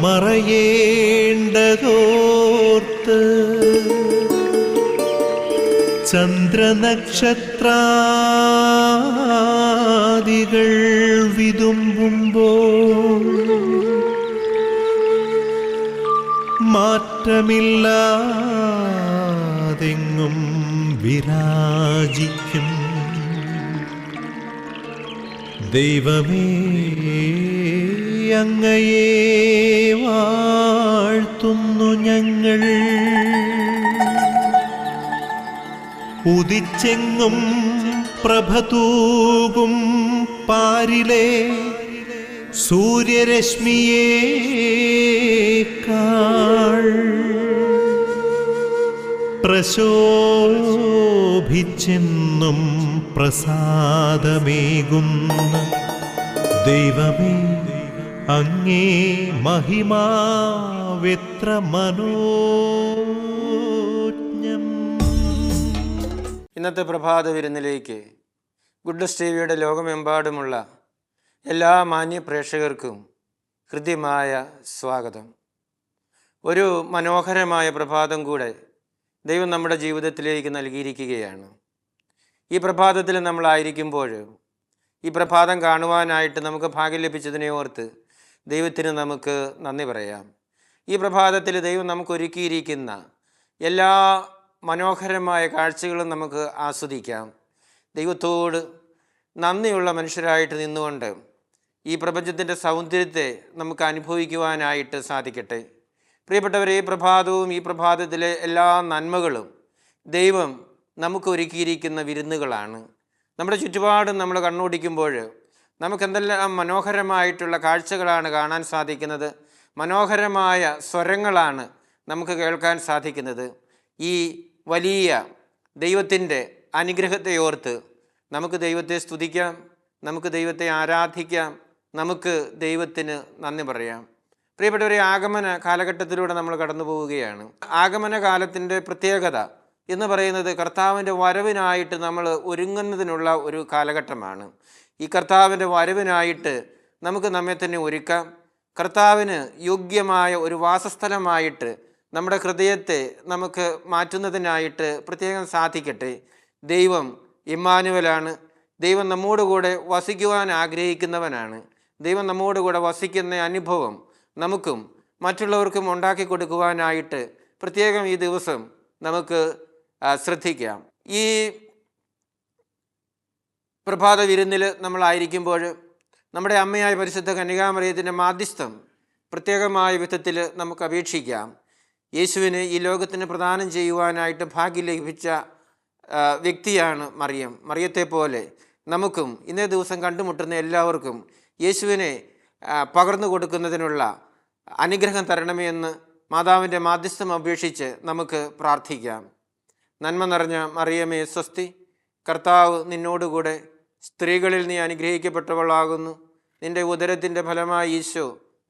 മറയേണ്ടതോർത്ത് ചന്ദ്രനക്ഷത്രാദികൾ വിതുമ്പുമ്പോൾ മാറ്റമില്ലാതെങ്ങും വിരാജിക്കും ദൈവമേ, അങ്ങയെ വാഴ്ത്തുന്നു ഞങ്ങൾ. ഉദിച്ചെങ്ങും പ്രഭതൂകും പാരിലെ സൂര്യരശ്മിയേക്കാൾ പ്രശോഭിച്ചെന്നും പ്രസാദമേകുന്ന ദൈവമേ, അങ്ങേ മഹിമാവെത്ര മനോജ്ഞം. ഇന്നത്തെ പ്രഭാത വിരുന്നിലേക്ക് ഗുഡ്നസ് ടിവിയുടെ ലോകമെമ്പാടുമുള്ള എല്ലാ മാന്യ പ്രേക്ഷകർക്കും ഹൃദ്യമായ സ്വാഗതം. ഒരു മനോഹരമായ പ്രഭാതം കൂടെ ദൈവം നമ്മുടെ ജീവിതത്തിലേക്ക് നൽകിയിരിക്കുകയാണ്. ഈ പ്രഭാതത്തിൽ നമ്മളായിരിക്കുമ്പോൾ ഈ പ്രഭാതം കാണുവാനായിട്ട് നമുക്ക് ഭാഗ്യം ലഭിച്ചതിനെ ഓർത്ത് ദൈവത്തിന് നമുക്ക് നന്ദി പറയാം. ഈ പ്രഭാതത്തിൽ ദൈവം നമുക്ക് ഒരുക്കിയിരിക്കുന്ന എല്ലാ മനോഹരമായ കാഴ്ചകളും നമുക്ക് ആസ്വദിക്കാം. ദൈവത്തോട് നന്ദിയുള്ള മനുഷ്യരായിട്ട് നിന്നുകൊണ്ട് ഈ പ്രപഞ്ചത്തിൻ്റെ സൗന്ദര്യത്തെ നമുക്ക് അനുഭവിക്കുവാനായിട്ട് സാധിക്കട്ടെ. പ്രിയപ്പെട്ടവരെ, ഈ പ്രഭാതവും ഈ പ്രഭാതത്തിലെ എല്ലാ നന്മകളും ദൈവം നമുക്ക് ഒരുക്കിയിരിക്കുന്ന വിരുന്നുകളാണ്. നമ്മുടെ ചുറ്റുപാടും നമ്മൾ കണ്ണോടിക്കുമ്പോൾ നമുക്കെന്തെല്ലാം മനോഹരമായിട്ടുള്ള കാഴ്ചകളാണ് കാണാൻ സാധിക്കുന്നത്, മനോഹരമായ സ്വരങ്ങളാണ് നമുക്ക് കേൾക്കാൻ സാധിക്കുന്നത്. ഈ വലിയ ദൈവത്തിൻ്റെ അനുഗ്രഹത്തെ ഓർത്ത് നമുക്ക് ദൈവത്തെ സ്തുതിക്കാം, നമുക്ക് ദൈവത്തെ ആരാധിക്കാം, നമുക്ക് ദൈവത്തിന് നന്ദി പറയാം. പ്രിയപ്പെട്ടവരെ, ആഗമന കാലഘട്ടത്തിലൂടെ നമ്മൾ കടന്നു പോവുകയാണ്. ആഗമന കാലത്തിൻ്റെ പ്രത്യേകത എന്ന് പറയുന്നത് കർത്താവിൻ്റെ വരവിനായിട്ട് നമ്മൾ ഒരുങ്ങുന്നതിനുള്ള ഒരു കാലഘട്ടമാണ്. ഈ കർത്താവിൻ്റെ വരവിനായിട്ട് നമുക്ക് നമ്മെ തന്നെ ഒരുക്കാം. കർത്താവിന് യോഗ്യമായ ഒരു വാസസ്ഥലമായിട്ട് നമ്മുടെ ഹൃദയത്തെ നമുക്ക് മാറ്റുന്നതിനായിട്ട് പ്രത്യേകം സാധിക്കട്ടെ. ദൈവം ഇമ്മാനുവലാണ്. ദൈവം നമ്മോടുകൂടെ വസിക്കുവാൻ ആഗ്രഹിക്കുന്നവനാണ്. ദൈവം നമ്മോടുകൂടെ വസിക്കുന്ന അനുഭവം നമുക്കും മറ്റുള്ളവർക്കും ഉണ്ടാക്കി കൊടുക്കുവാനായിട്ട് പ്രത്യേകം ഈ ദിവസം നമുക്ക് ശ്രദ്ധിക്കാം. ഈ പ്രഭാത വിരുന്നിൽ നമ്മളായിരിക്കുമ്പോൾ നമ്മുടെ അമ്മയായ പരിശുദ്ധ കന്യകാമറിയത്തിൻ്റെ മാധ്യസ്ഥം പ്രത്യേകമായ വിധത്തിൽ നമുക്ക് അപേക്ഷിക്കാം. യേശുവിന് ഈ ലോകത്തിന് പ്രദാനം ചെയ്യുവാനായിട്ട് ഭാഗ്യം ലഭിച്ച വ്യക്തിയാണ് മറിയം. മറിയത്തെ പോലെ നമുക്കും ഇന്നേ ദിവസം കണ്ടുമുട്ടുന്ന എല്ലാവർക്കും യേശുവിനെ പകർന്നു കൊടുക്കുന്നതിനുള്ള അനുഗ്രഹം തരണമേ എന്ന് മാതാവിൻ്റെ മാധ്യസ്ഥം അപേക്ഷിച്ച് നമുക്ക് പ്രാർത്ഥിക്കാം. നന്മ നിറഞ്ഞ മറിയമേ സ്വസ്തി, കർത്താവ് നിന്നോടുകൂടെ, സ്ത്രീകളിൽ നീ അനുഗ്രഹിക്കപ്പെട്ടവളാകുന്നു. നിൻ്റെ ഉദരത്തിൻ്റെ ഫലമായി ഈശോ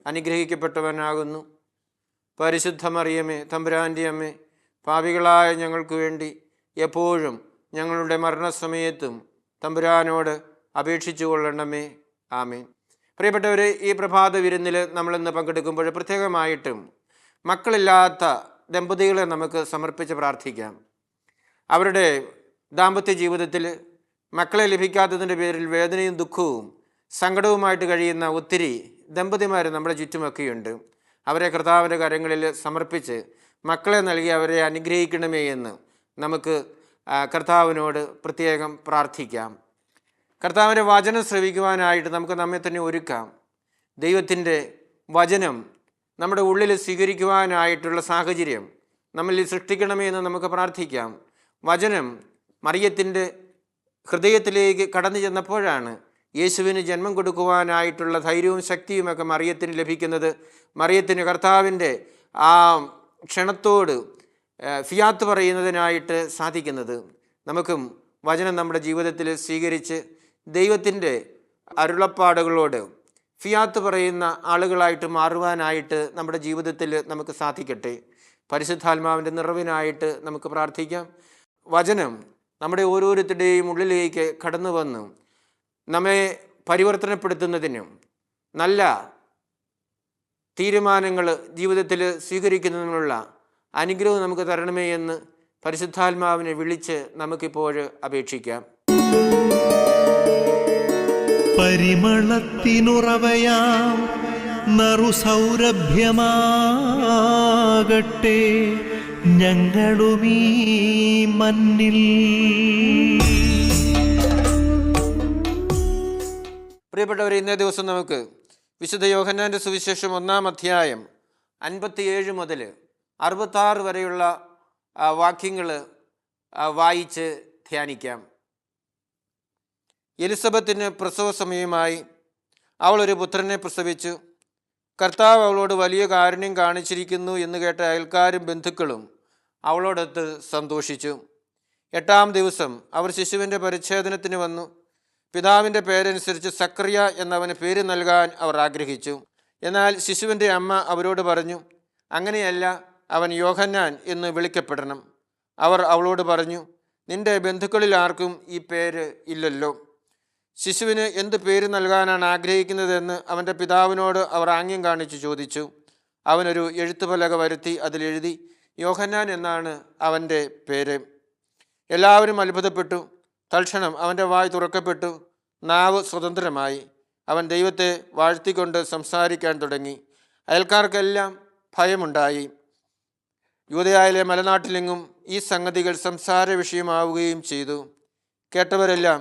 അനുഗ്രഹിക്കപ്പെട്ടവനാകുന്നു. പരിശുദ്ധ മറിയമേ, തമ്പുരാൻ്റെ അമ്മേ, പാപികളായ ഞങ്ങൾക്ക് വേണ്ടി എപ്പോഴും ഞങ്ങളുടെ മരണസമയത്തും തമ്പുരാനോട് അപേക്ഷിച്ചു കൊള്ളണമേ. ആമേൻ. പ്രിയപ്പെട്ടവരെ, ഈ പ്രഭാത വിരുന്നിൽ നമ്മളിന്ന് പങ്കെടുക്കുമ്പോൾ പ്രത്യേകമായിട്ടും മക്കളില്ലാത്ത ദമ്പതികളെ നമുക്ക് സമർപ്പിച്ച് പ്രാർത്ഥിക്കാം. അവരുടെ ദാമ്പത്യ ജീവിതത്തിൽ മക്കളെ ലഭിക്കാത്തതിൻ്റെ പേരിൽ വേദനയും ദുഃഖവും സങ്കടവുമായിട്ട് കഴിയുന്ന ഒത്തിരി ദമ്പതിമാർ നമ്മുടെ ചുറ്റുമൊക്കെയുണ്ട്. അവരെ കർത്താവിൻ്റെ കരങ്ങളിൽ സമർപ്പിച്ച് മക്കളെ നൽകി അവരെ അനുഗ്രഹിക്കണമേ എന്ന് നമുക്ക് കർത്താവിനോട് പ്രത്യേകം പ്രാർത്ഥിക്കാം. കർത്താവിൻ്റെ വചനം ശ്രവിക്കുവാനായിട്ട് നമുക്ക് നമ്മെ തന്നെ ഒരുക്കാം. ദൈവത്തിൻ്റെ വചനം നമ്മുടെ ഉള്ളിൽ സ്വീകരിക്കുവാനായിട്ടുള്ള സാഹചര്യം നമ്മളിൽ സൃഷ്ടിക്കണമേ എന്ന് നമുക്ക് പ്രാർത്ഥിക്കാം. വചനം മറിയത്തിൻ്റെ ഹൃദയത്തിലേക്ക് കടന്നു ചെന്നപ്പോഴാണ് യേശുവിന് ജന്മം കൊടുക്കുവാനായിട്ടുള്ള ധൈര്യവും ശക്തിയുമൊക്കെ മറിയത്തിന് ലഭിക്കുന്നത്. മറിയത്തിന് കർത്താവിൻ്റെ ആ ക്ഷണത്തോട് ഫിയാത്ത് പറയുന്നതിനായിട്ട് സാധിക്കുന്നത്. നമുക്കും വചനം നമ്മുടെ ജീവിതത്തിൽ സ്വീകരിച്ച് ദൈവത്തിൻ്റെ അരുളപ്പാടുകളോട് ഫിയാത്ത് പറയുന്ന ആളുകളായിട്ട് മാറുവാനായിട്ട് നമ്മുടെ ജീവിതത്തിൽ നമുക്ക് സാധിക്കട്ടെ. പരിശുദ്ധാത്മാവിൻ്റെ നിറവിനായിട്ട് നമുക്ക് പ്രാർത്ഥിക്കാം. വചനം നമ്മുടെ ഓരോരുത്തരുടെയും ഉള്ളിലേക്ക് കടന്നു വന്ന് നമ്മെ പരിവർത്തനപ്പെടുത്തുന്നതിനും നല്ല തീരുമാനങ്ങൾ ജീവിതത്തിൽ സ്വീകരിക്കുന്നതിനുള്ള അനുഗ്രഹം നമുക്ക് തരണമേ എന്ന് പരിശുദ്ധാത്മാവിനെ വിളിച്ച് നമുക്കിപ്പോൾ അപേക്ഷിക്കാം. പരിമളത്തിനുറവയാം നറുസൗരഭ്യമാകട്ടെ ഞങ്ങളുമീ മണ്ണിൽ. പ്രിയപ്പെട്ടവരെ, ഇന്നേ ദിവസം നമുക്ക് വിശുദ്ധ യോഹന്നാൻ്റെ സുവിശേഷം 1-ാം അധ്യായം 57 മുതൽ 66 വരെയുള്ള വാക്യങ്ങൾ വായിച്ച് ധ്യാനിക്കാം. എലിസബത്തിന് പ്രസവ സമയമായി. അവളൊരു പുത്രനെ പ്രസവിച്ചു. കർത്താവ് അവളോട് വലിയ കാരുണ്യം കാണിച്ചിരിക്കുന്നു എന്ന് കേട്ട അയൽക്കാരും ബന്ധുക്കളും അവളോടൊത്ത് സന്തോഷിച്ചു. 8-ാം ദിവസം അവർ ശിശുവിൻ്റെ പരിച്ഛേദനത്തിന് വന്നു. പിതാവിൻ്റെ പേരനുസരിച്ച് സക്കറിയ എന്നവന് പേര് നൽകാൻ അവർ ആഗ്രഹിച്ചു. എന്നാൽ ശിശുവിൻ്റെ അമ്മ അവരോട് പറഞ്ഞു, അങ്ങനെയല്ല, അവൻ യോഹന്നാൻ എന്ന് വിളിക്കപ്പെടണം. അവർ അവളോട് പറഞ്ഞു, നിന്റെ ബന്ധുക്കളിൽ ആർക്കും ഈ പേര് ഇല്ലല്ലോ. ശിശുവിന് എന്ത് പേര് നൽകാനാണ് ആഗ്രഹിക്കുന്നതെന്ന് അവൻ്റെ പിതാവിനോട് അവർ ആംഗ്യം കാണിച്ച് ചോദിച്ചു. അവനൊരു എഴുത്തുപലക വരുത്തി അതിലെഴുതി, യോഹന്നാൻ എന്നാണ് അവൻ്റെ പേര്. എല്ലാവരും അത്ഭുതപ്പെട്ടു. തൽക്ഷണം അവൻ്റെ വായ് തുറക്കപ്പെട്ടു, നാവ് സ്വതന്ത്രമായി. അവൻ ദൈവത്തെ വാഴ്ത്തിക്കൊണ്ട് സംസാരിക്കാൻ തുടങ്ങി. അയൽക്കാർക്കെല്ലാം ഭയമുണ്ടായി. യൂദയായിലെ മലനാട്ടിലെങ്ങും ഈ സംഗതികൾ സംസാര വിഷയമാവുകയും ചെയ്തു. കേട്ടവരെല്ലാം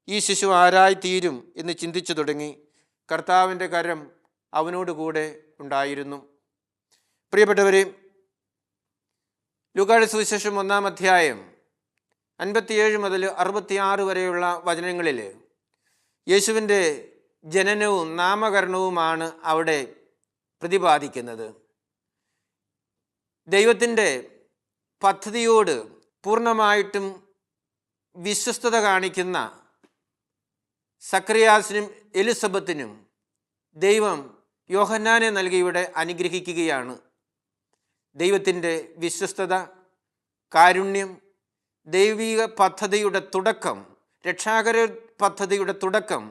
ഈ ശിശു ആരായി തീരും എന്ന് ചിന്തിച്ചു തുടങ്ങി. കർത്താവിൻ്റെ കരം അവനോടുകൂടെ ഉണ്ടായിരുന്നു. പ്രിയപ്പെട്ടവരെ, ലൂക്കായുടെ സുവിശേഷം 1-ാം അധ്യായം 57 മുതൽ 66 വരെയുള്ള വചനങ്ങളിൽ യേശുവിൻ്റെ ജനനവും നാമകരണവുമാണ് അവിടെ പ്രതിപാദിക്കുന്നത്. ദൈവത്തിൻ്റെ പദ്ധതിയോട് പൂർണ്ണമായിട്ടും വിശ്വസ്തത കാണിക്കുന്ന സക്കറിയാസിനും എലിസബത്തിനും ദൈവം യോഹന്നാനെ നൽകി ഇവിടെ അനുഗ്രഹിക്കുകയാണ്. ദൈവത്തിൻ്റെ വിശ്വസ്തത, കാരുണ്യം, ദൈവിക പദ്ധതിയുടെ തുടക്കം, രക്ഷാകര പദ്ധതിയുടെ തുടക്കം,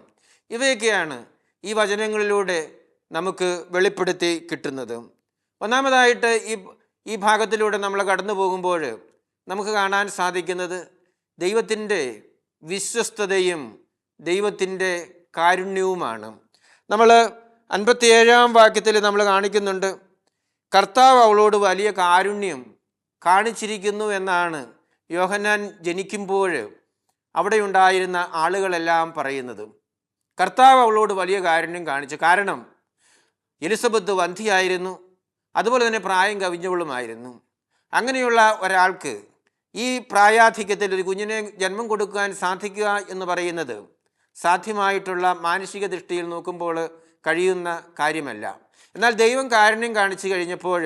ഇവയൊക്കെയാണ് ഈ വചനങ്ങളിലൂടെ നമുക്ക് വെളിപ്പെടുത്തി കിട്ടുന്നത്. ഒന്നാമതായിട്ട് ഈ ഭാഗത്തിലൂടെ നമ്മൾ കടന്നു പോകുമ്പോൾ നമുക്ക് കാണാൻ സാധിക്കുന്നത് ദൈവത്തിൻ്റെ വിശ്വസ്തതയും ദൈവത്തിൻ്റെ കാരുണ്യവുമാണ്. നമ്മൾ 57-ാം വാക്യത്തിൽ നമ്മൾ കാണിക്കുന്നുണ്ട്, കർത്താവ് അവളോട് വലിയ കാരുണ്യം കാണിച്ചിരിക്കുന്നു എന്നാണ് യോഹന്നാൻ ജനിക്കുമ്പോൾ അവിടെ ഉണ്ടായിരുന്ന ആളുകളെല്ലാം പറയുന്നത്. കർത്താവ് അവളോട് വലിയ കാരുണ്യം കാണിച്ചു. കാരണം എലിസബത്ത് വന്ധിയായിരുന്നു, അതുപോലെ തന്നെ പ്രായം കവിഞ്ഞവളുമായിരുന്നു. അങ്ങനെയുള്ള ഒരാൾക്ക് ഈ പ്രായാധിക്യത്തിൽ ഒരു കുഞ്ഞിനെ ജന്മം കൊടുക്കാൻ സാധിക്കുക എന്ന് പറയുന്നത് സാധ്യമായിട്ടുള്ള മാനസിക ദൃഷ്ടിയിൽ നോക്കുമ്പോൾ കഴിയുന്ന കാര്യമല്ല. എന്നാൽ ദൈവം കാരുണ്യം കാണിച്ചു കഴിഞ്ഞപ്പോൾ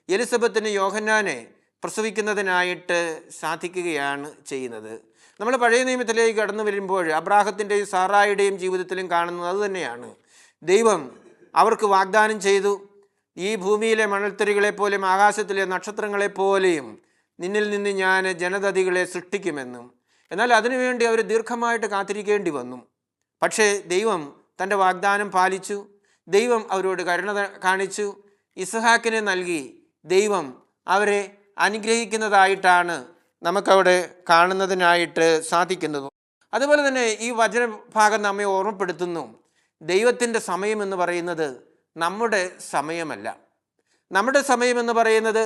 എലിസബത്തിന് യോഹന്നാനെ പ്രസവിക്കുന്നതിനായിട്ട് സാധിക്കുകയാണ് ചെയ്യുന്നത്. നമ്മൾ പഴയ നിയമത്തിലേക്ക് കടന്നു വരുമ്പോൾ അബ്രാഹത്തിൻ്റെയും സാറായുടെയും ജീവിതത്തിലും കാണുന്നത് അതുതന്നെയാണ്. ദൈവം അവർക്ക് വാഗ്ദാനം ചെയ്തു, ഈ ഭൂമിയിലെ മണൽത്തരികളെപ്പോലെയും ആകാശത്തിലെ നക്ഷത്രങ്ങളെപ്പോലെയും നിന്നിൽ നിന്ന് ഞാൻ ജനതതികളെ സൃഷ്ടിക്കുമെന്നും. എന്നാൽ അതിനുവേണ്ടി അവർ ദീർഘമായിട്ട് കാത്തിരിക്കേണ്ടി വന്നു. പക്ഷേ ദൈവം തൻ്റെ വാഗ്ദാനം പാലിച്ചു. ദൈവം അവരോട് കരുണ കാണിച്ചു. ഇസ്ഹാക്കിനെ നൽകി ദൈവം അവരെ അനുഗ്രഹിക്കുന്നതായിട്ടാണ് നമുക്കവിടെ കാണുന്നതിനായിട്ട് സാധിക്കുന്നത്. അതുപോലെ തന്നെ ഈ വചനഭാഗം നമ്മെ ഓർമ്മപ്പെടുത്തുന്നു, ദൈവത്തിൻ്റെ സമയം എന്ന് പറയുന്നത് നമ്മുടെ സമയമല്ല. നമ്മുടെ സമയമെന്ന് പറയുന്നത്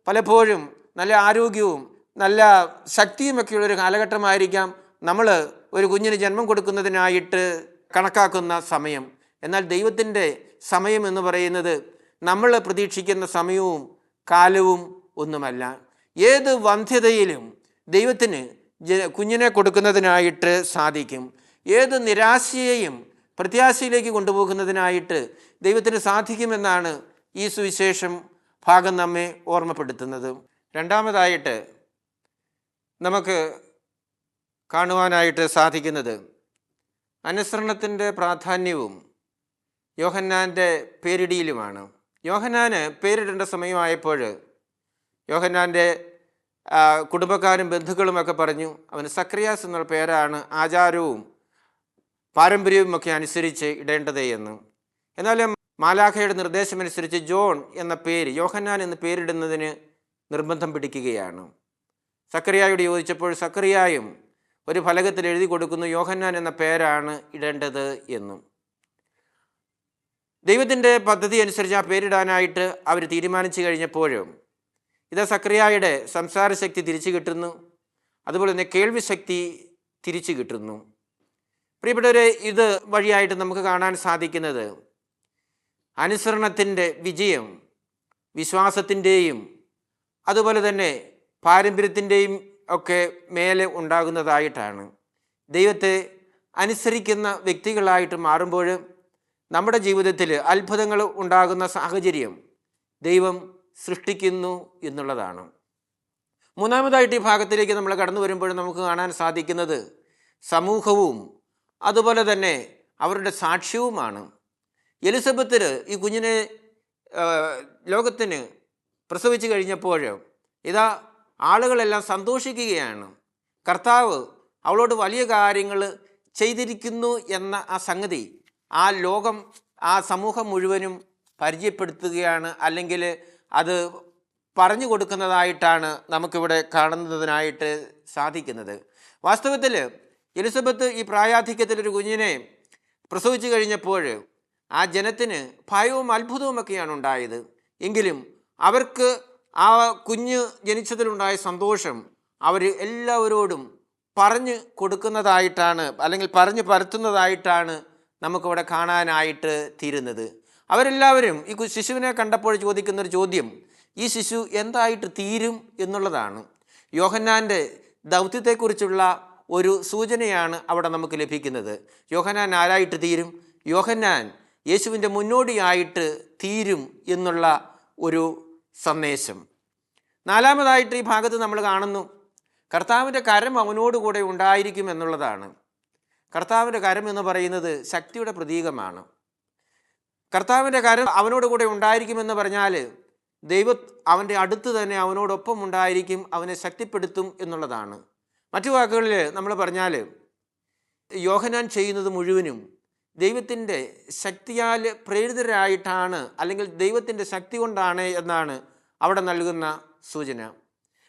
പലപ്പോഴും നല്ല ആരോഗ്യവും നല്ല ശക്തിയുമൊക്കെയുള്ളൊരു കാലഘട്ടമായിരിക്കാം നമ്മൾ ഒരു കുഞ്ഞിന് ജന്മം കൊടുക്കുന്നതിനായിട്ട് കണക്കാക്കുന്ന സമയം. എന്നാൽ ദൈവത്തിൻ്റെ സമയം എന്ന് പറയുന്നത് നമ്മൾ പ്രതീക്ഷിക്കുന്ന സമയവും കാലവും ഒന്നുമല്ല. ഏത് വന്ധ്യതയിലും ദൈവത്തിന് കുഞ്ഞിനെ കൊടുക്കുന്നതിനായിട്ട് സാധിക്കും. ഏത് നിരാശയെയും പ്രത്യാശയിലേക്ക് കൊണ്ടുപോകുന്നതിനായിട്ട് ദൈവത്തിന് സാധിക്കുമെന്നാണ് ഈ സുവിശേഷം ഭാഗം നമ്മെ ഓർമ്മപ്പെടുത്തുന്നത്. രണ്ടാമതായിട്ട് നമുക്ക് കാണുവാനായിട്ട് സാധിക്കുന്നത് അനുസരണത്തിൻ്റെ പ്രാധാന്യവും യോഹന്നാൻ്റെ പേരിടിയിലുമാണ്. യോഹന്നാന് പേരിടേണ്ട സമയമായപ്പോൾ യോഹന്നാൻ്റെ കുടുംബക്കാരും ബന്ധുക്കളുമൊക്കെ പറഞ്ഞു, അവന് സക്രിയാസ് എന്നുള്ള പേരാണ് ആചാരവും പാരമ്പര്യവും ഒക്കെ അനുസരിച്ച് ഇടേണ്ടത് എന്ന്. എന്നാലും മാലാഖയുടെ നിർദ്ദേശമനുസരിച്ച് ജോൺ എന്ന പേര്, യോഹന്നാൻ എന്ന പേരിടുന്നതിന് നിർബന്ധം പിടിക്കുകയാണ്. സക്കറിയായോട് ചോദിച്ചപ്പോൾ സക്കറിയായും ഒരു ഫലകത്തിൽ എഴുതി കൊടുക്കുന്നു, യോഹന്നാൻ എന്ന പേരാണ് ഇടേണ്ടത് എന്നും. ദൈവത്തിൻ്റെ പദ്ധതി അനുസരിച്ച് ആ പേരിടാനായിട്ട് അവർ തീരുമാനിച്ചു കഴിഞ്ഞപ്പോഴും ഇത് സക്കറിയായുടെ സംസാരശക്തി തിരിച്ചു കിട്ടുന്നു, അതുപോലെ തന്നെ കേൾവി ശക്തി തിരിച്ചു കിട്ടുന്നു. പ്രിയപ്പെട്ടവരെ, ഇത് വഴിയായിട്ട് നമുക്ക് കാണാൻ സാധിക്കുന്നത് അനുസരണത്തിൻ്റെ വിജയം വിശ്വാസത്തിൻ്റെയും അതുപോലെ തന്നെ പാരമ്പര്യത്തിൻ്റെയും ഒക്കെ മേലെ ഉണ്ടാകുന്നതായിട്ടാണ്. ദൈവത്തെ അനുസരിക്കുന്ന വ്യക്തികളായിട്ട് മാറുമ്പോൾ നമ്മുടെ ജീവിതത്തിൽ അത്ഭുതങ്ങൾ ഉണ്ടാകുന്ന സാഹചര്യം ദൈവം സൃഷ്ടിക്കുന്നു എന്നുള്ളതാണ്. മൂന്നാമതായിട്ട് ഈ ഭാഗത്തിലേക്ക് നമ്മൾ കടന്നു വരുമ്പോൾ നമുക്ക് കാണാൻ സാധിക്കുന്നത് സമൂഹവും അതുപോലെ തന്നെ അവരുടെ സാക്ഷ്യവുമാണ്. എലിസബത്തിന് ഈ കുഞ്ഞിനെ ലോകത്തിന് പ്രസവിച്ചു കഴിഞ്ഞപ്പോൾ ഇതാ ആളുകളെല്ലാം സന്തോഷിക്കുകയാണ്. കർത്താവ് അവളോട് വലിയ കാര്യങ്ങൾ ചെയ്തിരിക്കുന്നു എന്ന ആ സംഗതി ആ ലോകം, ആ സമൂഹം മുഴുവനും പരിചയപ്പെടുത്തുകയാണ്, അല്ലെങ്കിൽ അത് പറഞ്ഞു കൊടുക്കുന്നതായിട്ടാണ് നമുക്കിവിടെ കാണുന്നതിനായിട്ട് സാധിക്കുന്നത്. വാസ്തവത്തിൽ എലിസബത്ത് ഈ പ്രായാധിക്യത്തിലൊരു കുഞ്ഞിനെ പ്രസവിച്ചു കഴിഞ്ഞപ്പോൾ ആ ജനത്തിന് ഭയവും അത്ഭുതവുമൊക്കെയാണ് ഉണ്ടായത്. എങ്കിലും അവർക്ക് ആ കുഞ്ഞ് ജനിച്ചതിലുണ്ടായ സന്തോഷം അവർ എല്ലാവരോടും പറഞ്ഞു കൊടുക്കുന്നതായിട്ടാണ്, അല്ലെങ്കിൽ പറഞ്ഞു പരത്തുന്നതായിട്ടാണ് നമുക്കിവിടെ കാണാനായിട്ട് തീരുന്നത്. അവരെല്ലാവരും ഈ ശിശുവിനെ കണ്ടപ്പോൾ ചോദിക്കുന്നൊരു ചോദ്യം, ഈ ശിശു എന്തായിട്ട് തീരും എന്നുള്ളതാണ്. യോഹന്നാൻ്റെ ദൗത്യത്തെക്കുറിച്ചുള്ള ഒരു സൂചനയാണ് അവിടെ നമുക്ക് ലഭിക്കുന്നത്. യോഹന്നാൻ ആരായിട്ട് തീരും? യോഹന്നാൻ യേശുവിൻ്റെ മുന്നോടിയായിട്ട് തീരും എന്നുള്ള ഒരു സന്ദേശം. നാലാമതായിട്ട് ഈ ഭാഗത്ത് നമ്മൾ കാണുന്നു കർത്താവിൻ്റെ കരം അവനോടുകൂടെ ഉണ്ടായിരിക്കും എന്നുള്ളതാണ്. കർത്താവിൻ്റെ കരം എന്ന് പറയുന്നത് ശക്തിയുടെ പ്രതീകമാണ്. കർത്താവിൻ്റെ കരം അവനോടുകൂടെ ഉണ്ടായിരിക്കുമെന്ന് പറഞ്ഞാൽ അവൻ്റെ അടുത്ത് തന്നെ അവനോടൊപ്പം ഉണ്ടായിരിക്കും, അവനെ ശക്തിപ്പെടുത്തും എന്നുള്ളതാണ്. മറ്റു വാക്കുകളിൽ നമ്മൾ പറഞ്ഞാൽ യോഹന്നാൻ ചെയ്യുന്നത് മുഴുവനും ദൈവത്തിൻ്റെ ശക്തിയാൽ പ്രേരിതരായിട്ടാണ്, അല്ലെങ്കിൽ ദൈവത്തിൻ്റെ ശക്തി കൊണ്ടാണ് എന്നാണ് അവിടെ നൽകുന്ന സൂചന.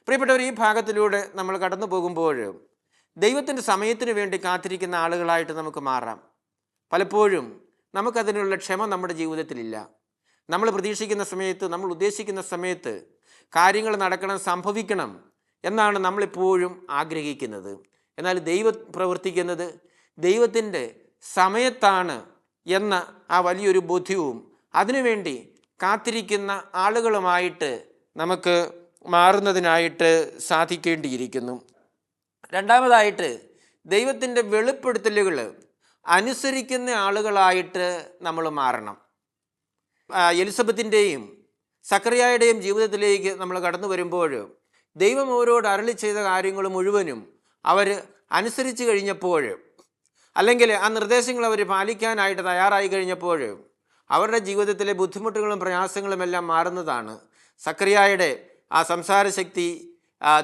പ്രിയപ്പെട്ടവർ, ഈ ഭാഗത്തിലൂടെ നമ്മൾ കടന്നു പോകുമ്പോൾ ദൈവത്തിൻ്റെ സമയത്തിന് വേണ്ടി കാത്തിരിക്കുന്ന ആളുകളായിട്ട് നമുക്ക് മാറാം. പലപ്പോഴും നമുക്കതിനുള്ള ക്ഷമ നമ്മുടെ ജീവിതത്തിലില്ല. നമ്മൾ പ്രതീക്ഷിക്കുന്ന സമയത്ത്, നമ്മൾ ഉദ്ദേശിക്കുന്ന സമയത്ത് കാര്യങ്ങൾ നടക്കണം, സംഭവിക്കണം എന്നാണ് നമ്മളിപ്പോഴും ആഗ്രഹിക്കുന്നത്. എന്നാൽ ദൈവം പ്രവർത്തിക്കുന്നത് ദൈവത്തിൻ്റെ സമയത്താണ് എന്ന ആ വലിയൊരു ബോധ്യവും അതിനുവേണ്ടി കാത്തിരിക്കുന്ന ആളുകളുമായിട്ട് നമുക്ക് മാറുന്നതിനായിട്ട് സാധിക്കേണ്ടിയിരിക്കുന്നു. രണ്ടാമതായിട്ട് ദൈവത്തിൻ്റെ വെളിപ്പെടുത്തലുകൾ അനുസരിക്കുന്ന ആളുകളായിട്ട് നമ്മൾ മാറണം. എലിസബത്തിൻ്റെയും സക്കറിയായുടെയും ജീവിതത്തിലേക്ക് നമ്മൾ കടന്നു വരുമ്പോൾ ദൈവം അവരോട് അരുളി ചെയ്ത കാര്യങ്ങൾ മുഴുവനും അവർ അനുസരിച്ച് കഴിഞ്ഞപ്പോൾ, അല്ലെങ്കിൽ ആ നിർദ്ദേശങ്ങൾ അവർ പാലിക്കാനായിട്ട് തയ്യാറായി കഴിഞ്ഞപ്പോൾ അവരുടെ ജീവിതത്തിലെ ബുദ്ധിമുട്ടുകളും പ്രയാസങ്ങളും എല്ലാം മാറുന്നതാണ്. സക്കറിയായുടെ ആ സംസാരശക്തി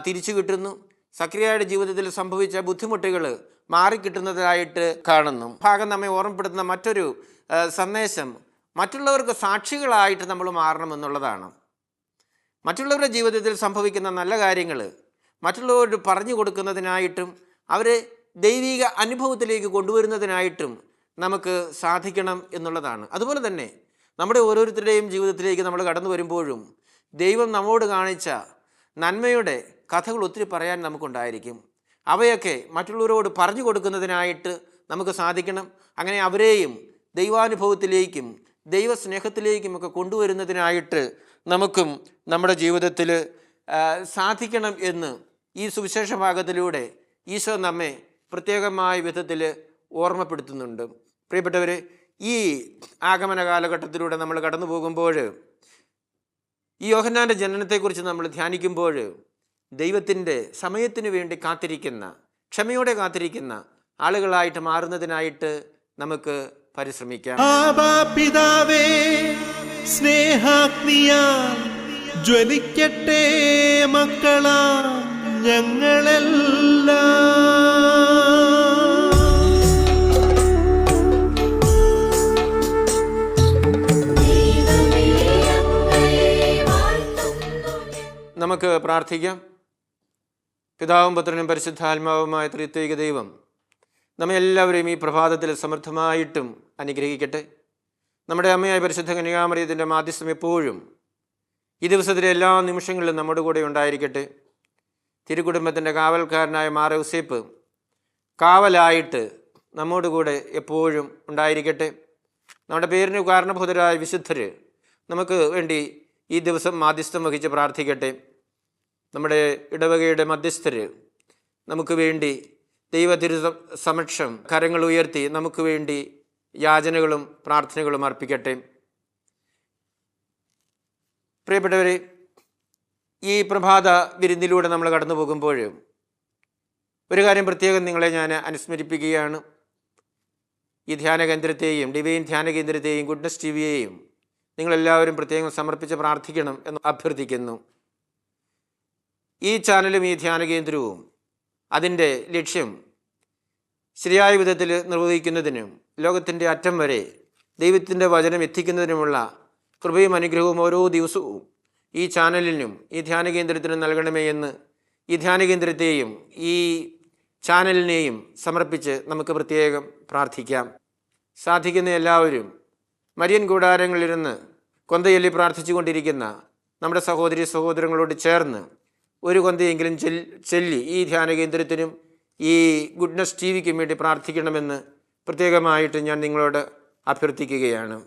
തിരിച്ചു കിട്ടുന്നു. സക്കറിയായുടെ ജീവിതത്തിൽ സംഭവിച്ച ബുദ്ധിമുട്ടുകൾ മാറിക്കിട്ടുന്നതായിട്ട് കാണുന്നു. ഭാഗം നമ്മെ ഓർമ്മപ്പെടുത്തുന്ന മറ്റൊരു സന്ദേശം മറ്റുള്ളവർക്ക് സാക്ഷികളായിട്ട് നമ്മൾ മാറണമെന്നുള്ളതാണ്. മറ്റുള്ളവരുടെ ജീവിതത്തിൽ സംഭവിക്കുന്ന നല്ല കാര്യങ്ങൾ മറ്റുള്ളവരോട് പറഞ്ഞു കൊടുക്കുന്നതിനായിട്ടും അവരെ ദൈവിക അനുഭവത്തിലേക്ക് കൊണ്ടുവരുന്നതിനായിട്ടും നമുക്ക് സാധിക്കണം എന്നുള്ളതാണ്. അതുപോലെ തന്നെ നമ്മുടെ ഓരോരുത്തരുടെയും ജീവിതത്തിലേക്ക് നമ്മൾ കടന്നു വരുമ്പോഴും ദൈവം നമ്മോട് കാണിച്ച നന്മയുടെ കഥകൾ ഒത്തിരി പറയാൻ നമുക്കുണ്ടായിരിക്കും. അവയൊക്കെ മറ്റുള്ളവരോട് പറഞ്ഞു കൊടുക്കുന്നതിനായിട്ട് നമുക്ക് സാധിക്കണം. അങ്ങനെ അവരെയും ദൈവാനുഭവത്തിലേക്കും ദൈവസ്നേഹത്തിലേക്കും ഒക്കെ കൊണ്ടുവരുന്നതിനായിട്ട് നമുക്കും നമ്മുടെ ജീവിതത്തിൽ സാധിക്കണം എന്ന് ഈ സുവിശേഷ ഭാഗത്തിലൂടെ ഈശോ നമ്മെ പ്രത്യേകമായ വിധത്തിൽ ഓർമ്മപ്പെടുത്തുന്നുണ്ട്. പ്രിയപ്പെട്ടവരെ, ഈ ആഗമന കാലഘട്ടത്തിലൂടെ നമ്മൾ കടന്നു പോകുമ്പോൾ ഈ യോഹന്നാൻ്റെ ജനനത്തെക്കുറിച്ച് നമ്മൾ ധ്യാനിക്കുമ്പോൾ ദൈവത്തിൻ്റെ സമയത്തിന് വേണ്ടി കാത്തിരിക്കുന്ന, ക്ഷമയോടെ കാത്തിരിക്കുന്ന ആളുകളായിട്ട് മാറുന്നതിനായിട്ട് നമുക്ക് പരിശ്രമിക്കാം. പിതാവേ, സ്നേഹാഗ്നിയാൽ ജ്വലിക്കട്ടെ മക്കളാ ഞങ്ങളെല്ലാം. നമുക്ക് പ്രാർത്ഥിക്കാം. പിതാവും പുത്രനും പരിശുദ്ധാത്മാവുമായ ത്രിത്വൈക ദൈവം നമ്മെ എല്ലാവരെയും ഈ പ്രഭാതത്തിൽ സമൃദ്ധമായിട്ടും അനുഗ്രഹിക്കട്ടെ. നമ്മുടെ അമ്മയായ പരിശുദ്ധ കന്യകാമറിയത്തിൻ്റെ മാധ്യസ്ഥം എപ്പോഴും ഈ ദിവസത്തിലെ എല്ലാ നിമിഷങ്ങളിലും നമ്മുടെ കൂടെ ഉണ്ടായിരിക്കട്ടെ. തിരുക്കുടുംബത്തിൻ്റെ കാവൽക്കാരനായ മാർ ഔസേപ്പ് കാവലായിട്ട് നമ്മോട് കൂടെ എപ്പോഴും ഉണ്ടായിരിക്കട്ടെ. നമ്മുടെ പേരിന് കാരണഭൂതരായ വിശുദ്ധർ നമുക്ക് വേണ്ടി ഈ ദിവസം മാധ്യസ്ഥം വഹിച്ച് പ്രാർത്ഥിക്കട്ടെ. നമ്മുടെ ഇടവകയുടെ മധ്യസ്ഥർ നമുക്ക് വേണ്ടി ദൈവതിരു സമക്ഷം കരങ്ങൾ ഉയർത്തി നമുക്ക് വേണ്ടി യാചനകളും പ്രാർത്ഥനകളും അർപ്പിക്കട്ടെ. പ്രിയപ്പെട്ടവരെ, ഈ പ്രഭാത വിരുന്നിലൂടെ നമ്മൾ കടന്നു പോകുമ്പോൾ ഒരു കാര്യം പ്രത്യേകം നിങ്ങളെ ഞാൻ അനുസ്മരിപ്പിക്കുകയാണ്. ഈ ധ്യാന കേന്ദ്രത്തെയും ഡിവൈൻ ധ്യാന കേന്ദ്രത്തെയും ഗുഡ്നസ് ടിവിയെയും നിങ്ങളെല്ലാവരും പ്രത്യേകം സമർപ്പിച്ച് പ്രാർത്ഥിക്കണം എന്ന് അഭ്യർത്ഥിക്കുന്നു. ഈ ചാനലും ഈ ധ്യാന കേന്ദ്രവും അതിൻ്റെ ലക്ഷ്യം ശരിയായ വിധത്തിൽ നിർവഹിക്കുന്നതിനും ലോകത്തിൻ്റെ അറ്റം വരെ ദൈവത്തിൻ്റെ വചനം എത്തിക്കുന്നതിനുമുള്ള കൃപയും അനുഗ്രഹവും ഓരോ ദിവസവും ഈ ചാനലിനും ഈ ധ്യാന കേന്ദ്രത്തിനും നൽകണമേ എന്ന് ഈ ധ്യാന കേന്ദ്രത്തെയും ഈ ചാനലിനെയും സമർപ്പിച്ച് നമുക്ക് പ്രത്യേകം പ്രാർത്ഥിക്കാം. സാധിക്കുന്ന എല്ലാവരും മരിയൻ കൂടാരങ്ങളിലിരുന്ന് കൊന്തയൊല്ലി പ്രാർത്ഥിച്ചു കൊണ്ടിരിക്കുന്ന നമ്മുടെ സഹോദരി സഹോദരങ്ങളോട് ചേർന്ന് ഒരു കൊന്തയെങ്കിലും ചൊല്ലി ഈ ധ്യാന കേന്ദ്രത്തിനും ഈ ഗുഡ്നസ് ടിവിക്കും വേണ്ടി പ്രാർത്ഥിക്കണമെന്ന് പ്രത്യേകമായിട്ട് ഞാൻ നിങ്ങളോട് അഭ്യർത്ഥിക്കുകയാണ്.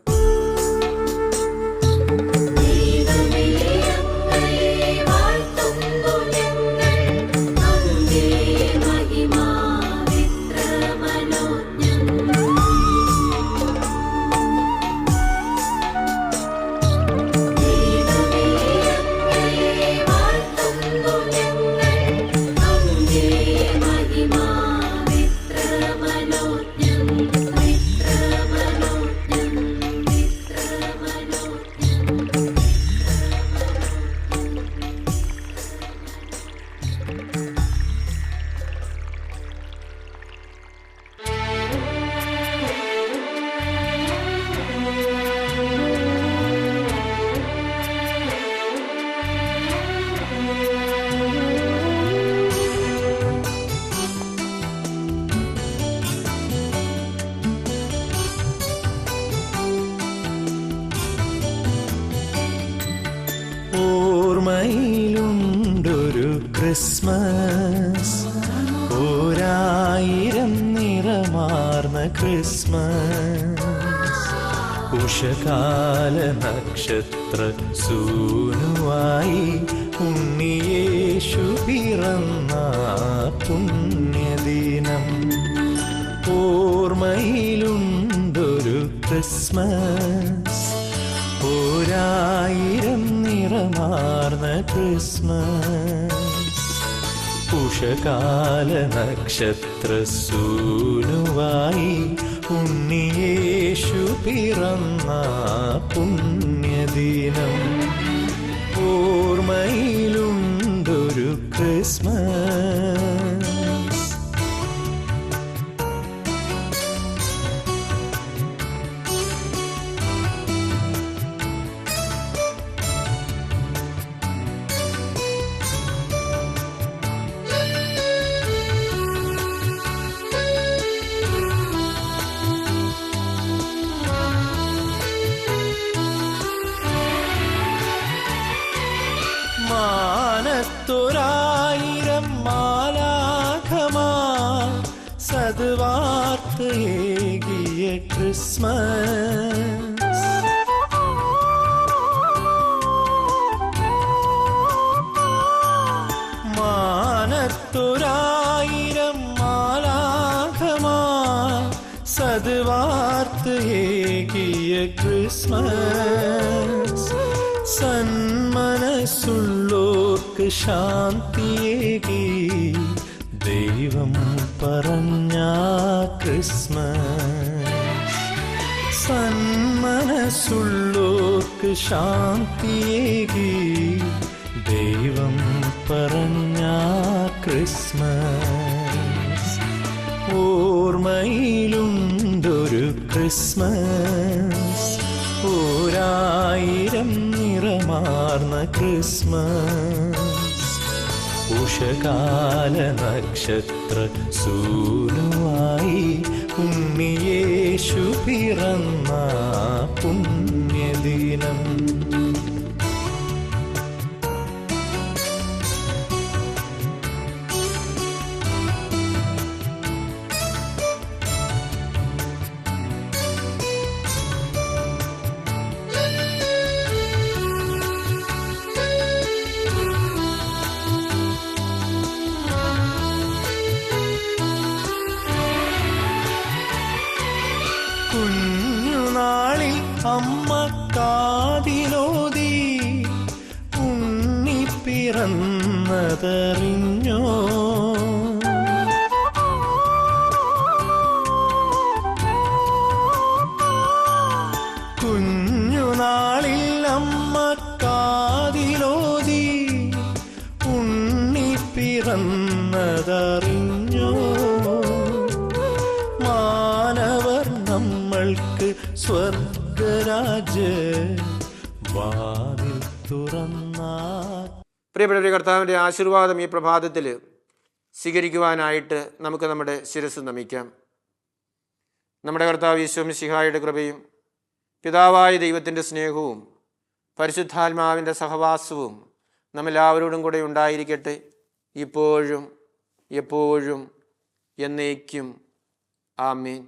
ഓർമ്മയിലുണ്ടൊരു ക്രിസ്മസ്, 1000 നിറമാർന്ന ക്രിസ്മസ്. ഉഷകാല നക്ഷത്ര സൂനുവായി ഉണ്ണിയേശു പിറന്ന പുണ്യദിനം. ഓർമ്മയിലുണ്ടൊരു ക്രിസ്മസ്, 1000 നിറമാർന്ന ക്രിസ്മസ്. ഉഷകാല നക്ഷത്ര സൂനുവായി ഉണ്ണിയേശു പിറന്ന പുണ്യദിനം. ഓർമ്മയിലുണ്ടൊരു ക്രിസ്മസ്. മാനത്തൊരായിരം മാലാഖമാർ സദ്വാർത്തയേകിയ ക്രിസ്മസ്. മാനത്തൊരായിരം മാലാഖമാർ സദ്വാർത്തയേകിയ ക്രിസ്മസ്. സന്മനസ്സുള്ളോർക്ക് ശാന്തിയേകി ദൈവം പറഞ്ഞ ക്രിസ്മസ്. സന്മനസ്സുള്ളോർക്ക് ശാന്തിയേകി ദൈവം പറഞ്ഞ ക്രിസ്മസ്. ഓർമ്മയിലുണ്ടൊരു ക്രിസ്മസ്, 1000 നിറമാർന്ന മഹിമാർന്ന ക്രിസ്മസ് ഉഷകാല നക്ഷത്ര സൂനുവായി ഉണ്ണിയേശു പിറന്ന പുണ്യദിനം. കുഞ്ഞുനാളിൽ അമ്മ കാതിലോതി ഉണ്ണി പിറന്നതറിഞ്ഞോ? കുഞ്ഞുനാളിൽ അമ്മ കാതിലോതി ഉണ്ണി പിറന്നതറിഞ്ഞോ? നമ്മൾക്ക് സ്വർഗരാജ്യ വാതിൽ തുറന്ന. പ്രിയപ്പെട്ടവരെ, കർത്താവിൻ്റെ ആശീർവാദം ഈ പ്രഭാതത്തിൽ സ്വീകരിക്കുവാനായിട്ട് നമുക്ക് നമ്മുടെ ശിരസ് നമിക്കാം. നമ്മുടെ കർത്താവ് യേശു മിശിഹായുടെ കൃപയും പിതാവായ ദൈവത്തിൻ്റെ സ്നേഹവും പരിശുദ്ധാത്മാവിൻ്റെ സഹവാസവും നമ്മെല്ലാവരോടും കൂടെ ഉണ്ടായിരിക്കട്ടെ, ഇപ്പോഴും എപ്പോഴും എന്നേക്കും. ആമേൻ.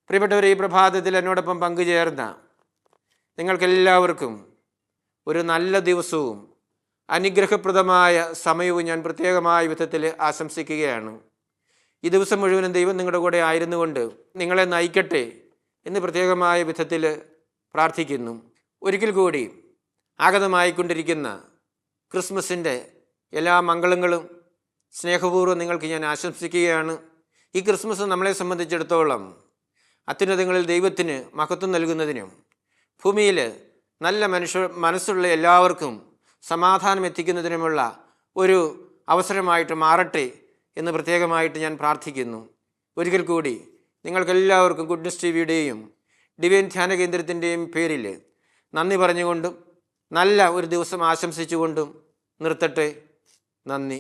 പ്രിയപ്പെട്ടവരെ, ഈ പ്രഭാതത്തിൽ എന്നോടൊപ്പം പങ്കുചേർന്ന നിങ്ങൾക്കെല്ലാവർക്കും ഒരു നല്ല ദിവസവും അനുഗ്രഹപ്രദമായ സമയവും ഞാൻ പ്രത്യേകമായ വിധത്തിൽ ആശംസിക്കുകയാണ്. ഈ ദിവസം മുഴുവനും ദൈവം നിങ്ങളുടെ കൂടെ ആയിരുന്നുകൊണ്ട് നിങ്ങളെ നയിക്കട്ടെ എന്ന് പ്രത്യേകമായ വിധത്തിൽ പ്രാർത്ഥിക്കുന്നു. ഒരിക്കൽ കൂടി ആഗതമായിക്കൊണ്ടിരിക്കുന്ന ക്രിസ്മസിൻ്റെ എല്ലാ മംഗളങ്ങളും സ്നേഹപൂർവ്വം നിങ്ങൾക്ക് ഞാൻ ആശംസിക്കുകയാണ്. ഈ ക്രിസ്മസ് നമ്മളെ സംബന്ധിച്ചിടത്തോളം അത്യുന്നതങ്ങളിൽ ദൈവത്തിന് മഹത്വം നൽകുന്നതിനും ഭൂമിയിൽ നല്ല മനസ്സുള്ള എല്ലാവർക്കും സമാധാനം എത്തിക്കുന്നതിനുമുള്ള ഒരു അവസരമായിട്ട് മാറട്ടെ എന്ന് പ്രത്യേകമായിട്ട് ഞാൻ പ്രാർത്ഥിക്കുന്നു. ഒരിക്കൽ കൂടി നിങ്ങൾക്കെല്ലാവർക്കും ഗുഡ്നസ് ടിവിയുടെയും ഡിവൈൻ ധ്യാന കേന്ദ്രത്തിൻ്റെയും പേരിൽ നന്ദി പറഞ്ഞുകൊണ്ടും നല്ല ഒരു ദിവസം ആശംസിച്ചുകൊണ്ടും നിർത്തട്ടെ. നന്ദി.